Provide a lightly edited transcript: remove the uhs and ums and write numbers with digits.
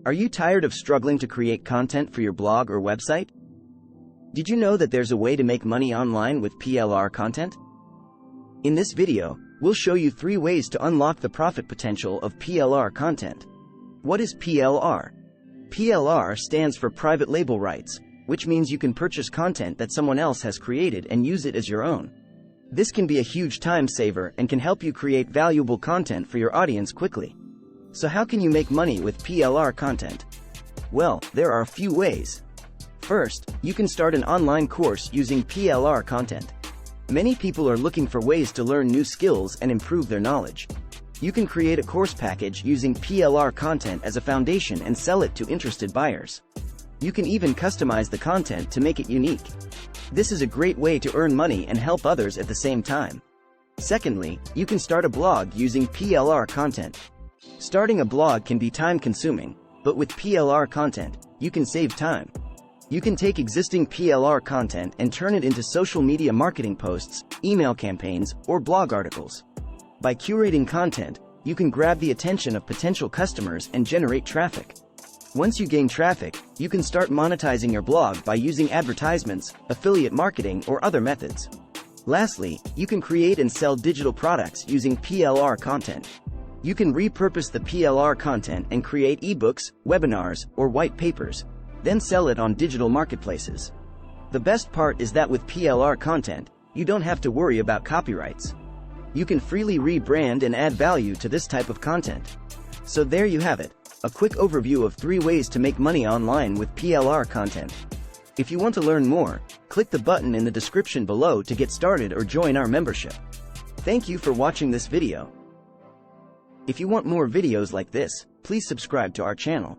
Are you tired of struggling to create content for your blog or website? Did you know that there's a way to make money online with PLR content? In this video, we'll show you 3 ways to unlock the profit potential of PLR content. What is PLR? PLR stands for private label rights, which means you can purchase content that someone else has created and use it as your own. This can be a huge time saver and can help you create valuable content for your audience quickly. So how can you make money with PLR content? Well, there are a few ways. First, you can start an online course using PLR content. Many people are looking for ways to learn new skills and improve their knowledge. You can create a course package using PLR content as a foundation and sell it to interested buyers. You can even customize the content to make it unique. This is a great way to earn money and help others at the same time. Secondly, you can start a blog using PLR content. Starting a blog can be time-consuming, but with PLR content, you can save time. You can take existing PLR content and turn it into social media marketing posts, email campaigns, or blog articles. By curating content, you can grab the attention of potential customers and generate traffic. Once you gain traffic, you can start monetizing your blog by using advertisements, affiliate marketing, or other methods. Lastly, you can create and sell digital products using PLR content. You can repurpose the PLR content and create ebooks, webinars, or white papers, then sell it on digital marketplaces. The best part is that with PLR content, you don't have to worry about copyrights. You can freely rebrand and add value to this type of content. So there you have it, a quick overview of 3 ways to make money online with PLR content. If you want to learn more, click the button in the description below to get started or join our membership. Thank you for watching this video. If you want more videos like this, please subscribe to our channel.